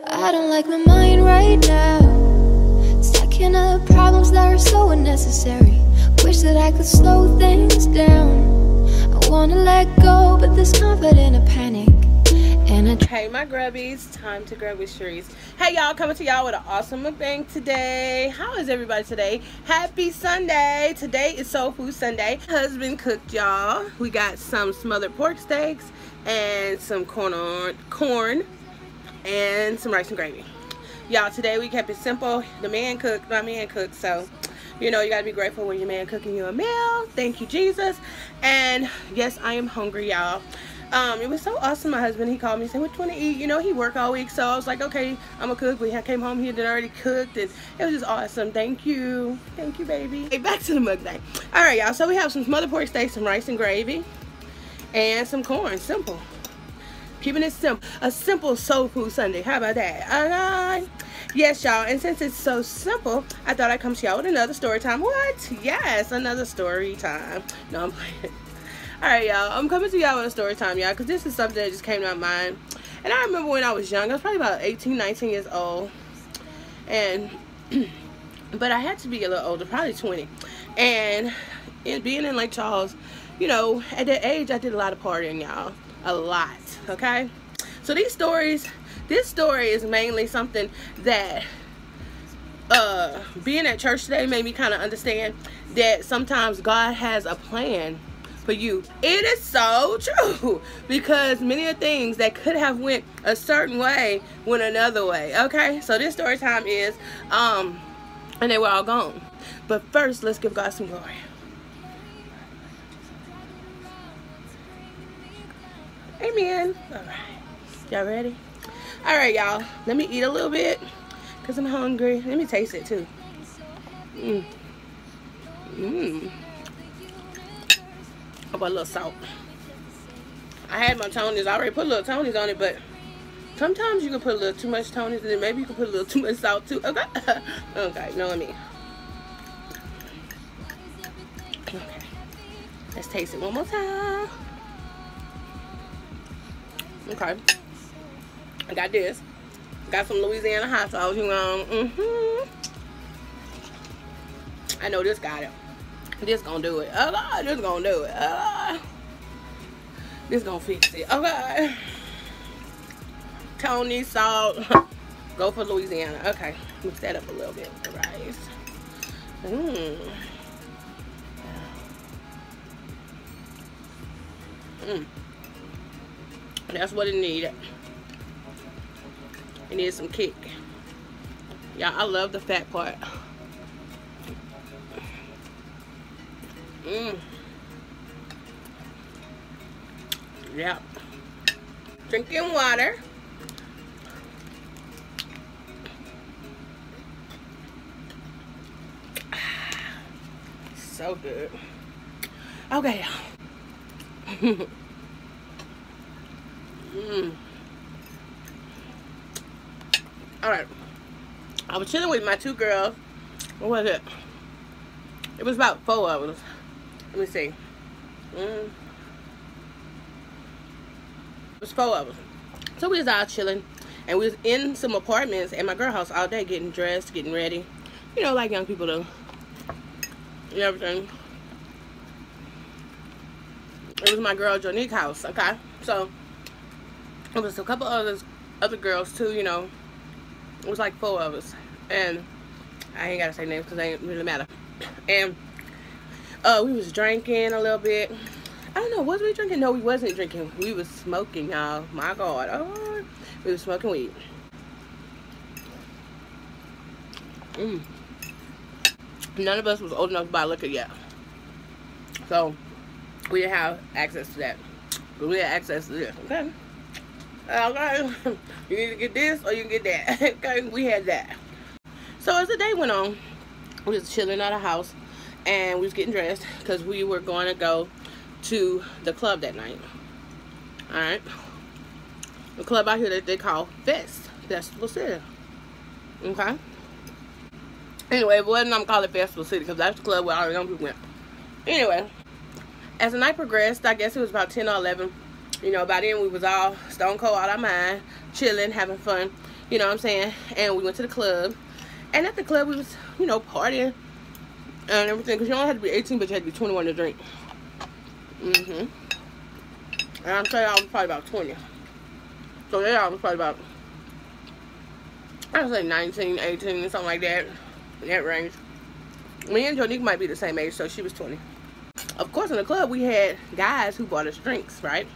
I don't like my mind right now, stacking up problems that are so unnecessary. Wish that I could slow things down. I wanna let go, but this confident a panic. Hey my grubbies, time to grub with Sharice. Hey y'all, coming to y'all with an awesome mukbang today. How is everybody today? Happy Sunday. Today is Soul Food Sunday. Husband cooked, y'all. We got some smothered pork steaks and some corn and some rice and gravy. Y'all, today we kept it simple. The man cooked, my man cooked, so you know you gotta be grateful when your man cooking you a meal. Thank you, Jesus. And yes, I am hungry, y'all. It was so awesome. My husband, he called me and said, what you want to eat? You know, he worked all week, so I was like, okay, I'm gonna cook. We came home, he had already cooked, and it was just awesome. Thank you, baby. Hey, back to the mukbang. All right, y'all, so we have some smothered pork steaks, some rice and gravy, and some corn. Simple, keeping it simple. A simple Soul Food Sunday. How about that? All right. Yes, y'all, and since it's so simple, I thought I'd come to y'all with another story time. What? Yes, another story time. No, I'm playing. Alright, y'all, I'm coming to y'all with a story time, y'all, because this is something that just came to my mind. And I remember when I was young, I was probably about 18, 19 years old. And, but I had to be a little older, probably 20. And being in Lake Charles, you know, at that age, I did a lot of partying, y'all. A lot, okay? So this story is mainly something that, being at church today made me kind of understand that sometimes God has a plan for you. It is so true, because many of things that could have went a certain way went another way. Okay, so this story time is and they were all gone. But first, let's give God some glory. Amen. All right, y'all ready? All right, y'all, let me eat a little bit because I'm hungry. Let me taste it too. I put a little salt. I had my Tony's. I already put a little Tony's on it, but sometimes you can put a little too much Tony's, and then maybe you can put a little too much salt too. Okay. Okay, know what I mean. Okay. Let's taste it one more time. Okay. I got this. Got some Louisiana hot sauce, you know. I know this got it. This gonna do it. Okay, this gonna do it. This gonna fix it. Okay. Tony, salt. Go for Louisiana. Okay. Mix that up a little bit with the rice. That's what it needed. It needed some kick. Yeah, I love the fat part. Yep. Drinking water. So good. Okay. Alright. I was chilling with my two girls. What was it? It was about 4 of us. Let me see. It was 4 of us. So we was out chilling, and we was in some apartments at my girl house all day, getting dressed, getting ready. You know, like young people do. And everything. It was my girl Jonique's house, okay? So it was a couple other girls too, you know. It was like 4 of us. And I ain't gotta say names because they ain't really matter. And we was drinking a little bit. I don't know, was we drinking? No, we wasn't drinking. We was smoking, y'all. My God. Oh, we was smoking weed. None of us was old enough to buy liquor yet. So we didn't have access to that. But we had access to this, okay? Okay. You need to get this or you can get that. Okay, we had that. So as the day went on, we was chilling at our house. And we was getting dressed because we were going to go to the club that night. Alright. The club out here that they call Festival City. Okay. Anyway, it wasn't, I'm calling it Festival City because that's the club where all the young people went. Anyway, as the night progressed, I guess it was about 10 or 11. You know, by then we was all stone cold out our mind, chilling, having fun. You know what I'm saying? And we went to the club. And at the club, we was, you know, partying and everything. Because you only had to be 18, but you had to be 21 to drink. And I'm saying I was probably about 20. So yeah, I was probably about, I would say 19, 18, something like that. In that range. Me and Jonique might be the same age, so she was 20. Of course, in the club, we had guys who bought us drinks, right?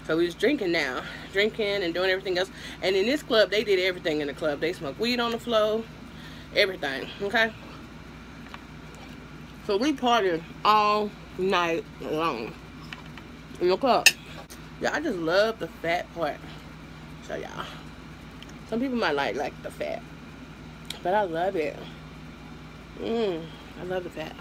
So we was drinking now. Drinking and doing everything else. And in this club, they did everything in the club. They smoked weed on the floor. Everything, okay? So we partied all night long in the club. Yeah, I just love the fat part. So y'all, some people might like the fat, but I love it. I love the fat.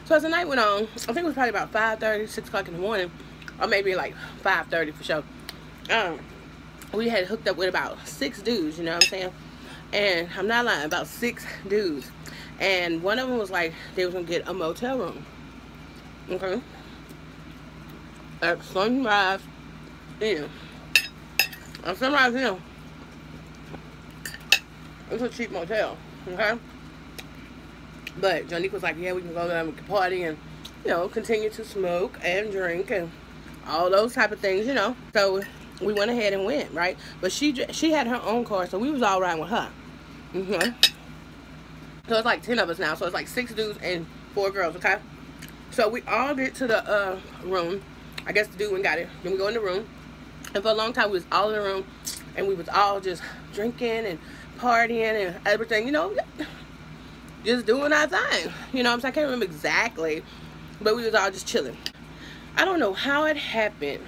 So as the night went on, I think it was probably about 5:30, 6 o'clock in the morning, or maybe like 5:30 for sure. We had hooked up with about 6 dudes, you know what I'm saying? And I'm not lying, about 6 dudes. And one of them was like, they was gonna get a motel room. Okay? At Sunrise Inn. At Sunrise Inn. It's a cheap motel, okay? But Jonique was like, yeah, we can go there and we can party and, you know, continue to smoke and drink and all those type of things, you know. So we went ahead and went, right? But she had her own car, so we was all riding with her. So it's like 10 of us now. So it's like 6 dudes and 4 girls, okay? So we all get to the room. I guess the dude went got it. Then we go in the room. And for a long time, we was all in the room. And we was all just drinking and partying and everything, you know. Just doing our thing. You know what I'm saying? I can't remember exactly. But we was all just chilling. I don't know how it happened.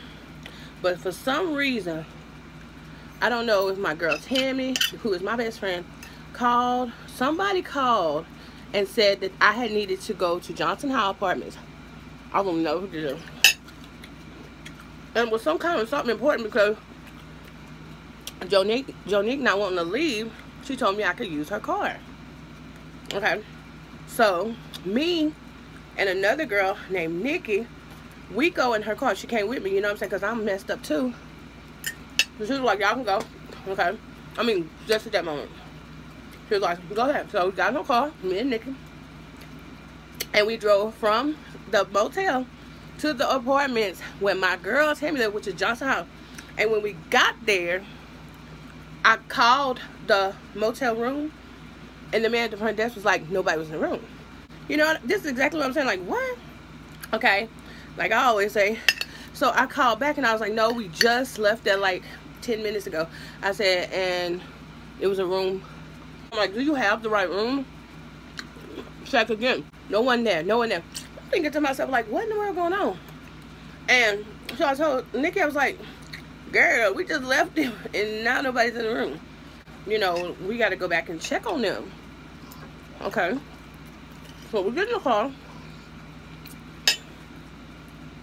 But for some reason, I don't know if my girl Tammy, who is my best friend, called. Somebody called and said that I had needed to go to Johnson Hall Apartments. I don't know who did it. And it was some kind of something important because Jonique not wanting to leave, she told me I could use her car. Okay. So, me and another girl named Nikki, we go in her car. She came with me, you know what I'm saying? Because I'm messed up too. So she was like, y'all can go. Okay. I mean, just at that moment. She was like, go ahead. So we got in her car, me and Nikki. And we drove from the motel to the apartments when my girl Tammy lived, which is Johnson House. And when we got there, I called the motel room. And the man at the front desk was like, nobody was in the room. You know, this is exactly what I'm saying. Like, what? Okay. Like I always say. So I called back and I was like, no, we just left there like 10 minutes ago. I said, and it was a room. I'm like, do you have the right room? Check again. No one there. No one there. I'm thinking to myself, like, what in the world going on? And so I told Nikki, I was like, girl, we just left them and now nobody's in the room. You know, we got to go back and check on them. Okay. So we get in the car.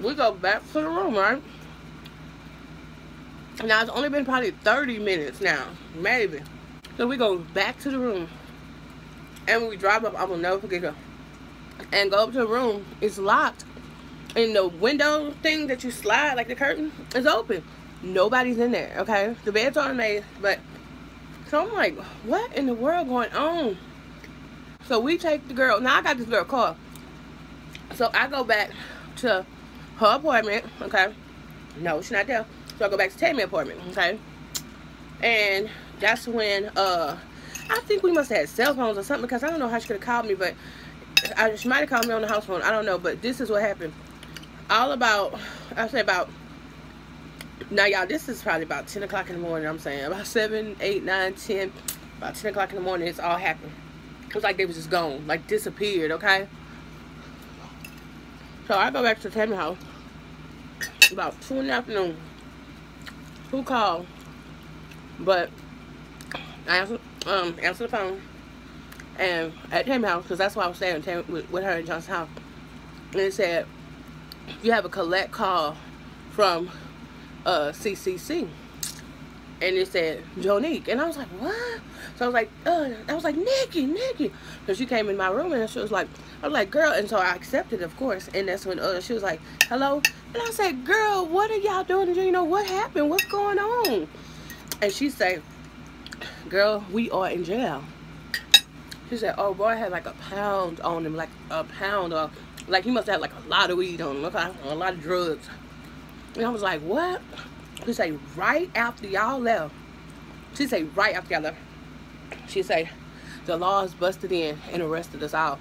We go back to the room, right? Now, it's only been probably 30 minutes now. Maybe. So we go back to the room. And when we drive up, I will never forget her. And go up to the room. It's locked. And the window thing that you slide, like the curtain, is open. Nobody's in there, okay? The bed's on made, but... So I'm like, what in the world going on? So we take the girl. Now I got this girl car. So I go back to her apartment, okay? No, she's not there. So I go back to Tammy's apartment, okay? And that's when, I think we must have had cell phones or something because I don't know how she could have called me, but she might have called me on the house phone. I don't know, but this is what happened. All about, I say about, now y'all, this is probably about 10 o'clock in the morning, I'm saying. About 7, 8, 9, 10, about 10 o'clock in the morning, it's all happened. It was like they was just gone, like disappeared, okay? So I go back to Tammy's house about 2 in the afternoon. Who called? But I answered the phone and at Tammy's house, because that's why I was staying with her in Johnson's house. And it said, you have a collect call from CCC. and it said Jonique, and I was like, what? So I was like, Nikki. So she came in my room, and she was like, I was like, girl, and so I accepted, of course, and that's when she was like, hello, and I said, girl, what are y'all doing? You know, what happened? What's going on? And she said, girl, we are in jail. She said, oh, boy, I had like a pound on him, like a pound of, like he must have had like a lot of weed on him, like a lot of drugs. And I was like, what? She said, right after y'all left. She said, right after y'all left. She said, the laws busted in and arrested us all.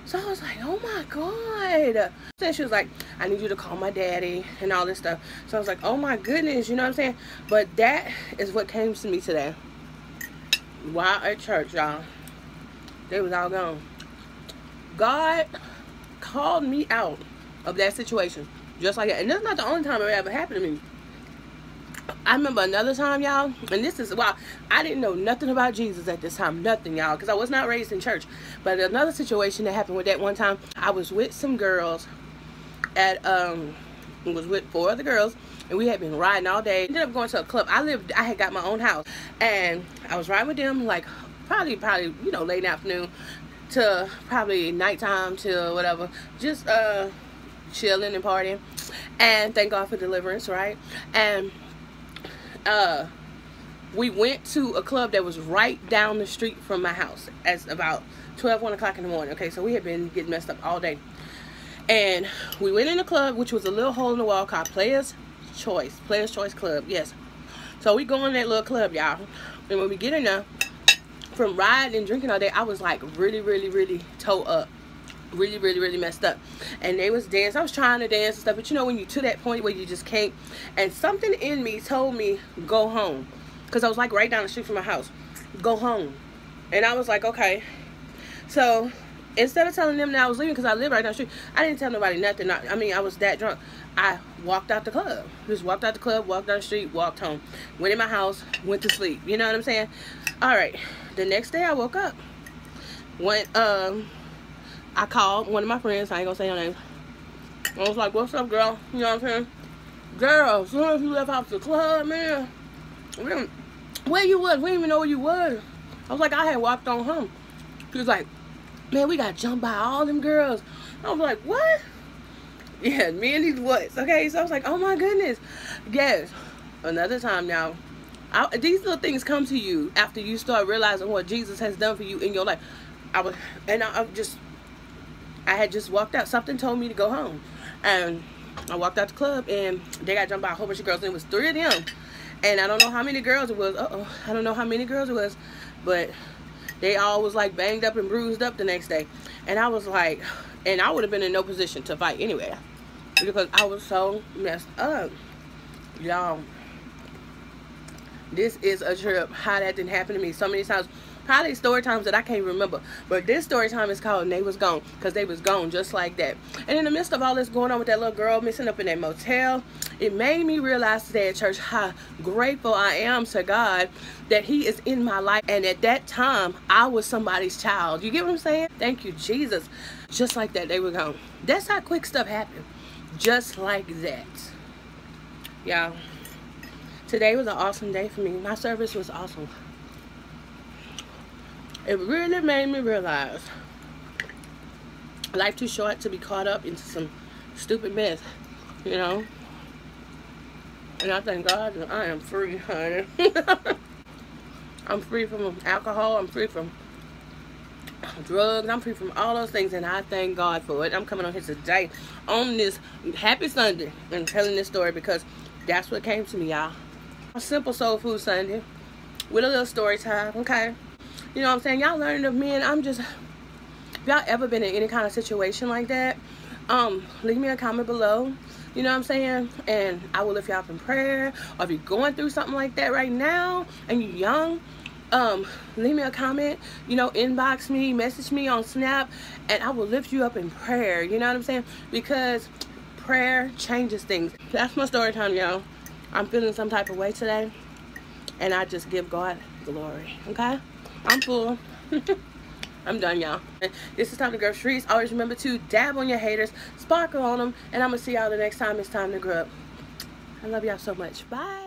So I was like, oh my God. Then she was like, I need you to call my daddy and all this stuff. So I was like, oh my goodness, you know what I'm saying? But that is what came to me today. While at church, y'all. They was all gone. God called me out of that situation. Just like that. And that's not the only time it ever happened to me. I remember another time, y'all, and this is, wow, I didn't know nothing about Jesus at this time. Nothing, y'all, because I was not raised in church. But another situation that happened with that one time, I was with some girls at, was with 4 other girls, and we had been riding all day. Ended up going to a club. I had got my own house, and I was riding with them, like, probably, you know, late afternoon to probably nighttime till whatever, just, chilling and partying, and thank God for deliverance, right? And we went to a club that was right down the street from my house at about 1 o'clock in the morning. Okay, so we had been getting messed up all day, and we went in the club, which was a little hole in the wall called Players Choice Club. Yes, so we go in that little club, y'all, and when we get in there, from riding and drinking all day, I was like really toe up. Really messed up. And they was dancing. I was trying to dance and stuff, but you know when you to that point where you just can't, and something in me told me go home, because I was like right down the street from my house. Go home. And I was like, okay. So instead of telling them that I was leaving, because I live right down the street, I didn't tell nobody nothing. I mean, I was that drunk. I walked out the club. Just walked out the club, walked down the street, walked home, went in my house, went to sleep. You know what I'm saying? All right. The next day I woke up, I called one of my friends. I ain't gonna say her name. I was like, what's up, girl? You know what I'm saying? Girl, as soon as you left out the club, man, where you was? We didn't even know where you was. I was like, I had walked on home. She was like, man, we got jumped by all them girls. I was like, what? Yeah, me and these what's, okay? So I was like, oh my goodness. Yes. Another time now, these little things come to you after you start realizing what Jesus has done for you in your life. I had just walked out. Something told me to go home, and I walked out the club, and they got jumped by a whole bunch of girls, and it was 3 of them, and I don't know how many girls it was. I don't know how many girls it was, but they all was like banged up and bruised up the next day, and I was like, and I would have been in no position to fight anyway, because I was so messed up, y'all. This is a trip. How that didn't happen to me so many times. Probably story times that I can't remember, but this story time is called "And They Was Gone," because they was gone just like that. And in the midst of all this going on with that little girl missing up in that motel, it made me realize today at church how grateful I am to God that He is in my life, and at that time I was somebody's child. You get what I'm saying? Thank you, Jesus. Just like that, they were gone. That's how quick stuff happened. Just like that. Y'all, today was an awesome day for me. My service was awesome. It really made me realize life too short to be caught up into some stupid mess, you know. And I thank God that I am free, honey. I'm free from alcohol. I'm free from drugs. I'm free from all those things, and I thank God for it. I'm coming on here today on this happy Sunday and telling this story because that's what came to me, y'all. A simple soul food Sunday with a little story time, okay? You know what I'm saying? Y'all learning of me, and I'm just, if y'all ever been in any kind of situation like that, leave me a comment below. You know what I'm saying? And I will lift y'all up in prayer. Or if you're going through something like that right now and you're young, leave me a comment, you know, inbox me, message me on Snap, and I will lift you up in prayer. You know what I'm saying? Because prayer changes things. That's my story time, y'all. I'm feeling some type of way today, and I just give God glory. Okay? I'm full. I'm done, y'all. This is Time to Grub Streets. Always remember to dab on your haters, sparkle on them, and I'm going to see y'all the next time it's time to grub. I love y'all so much. Bye.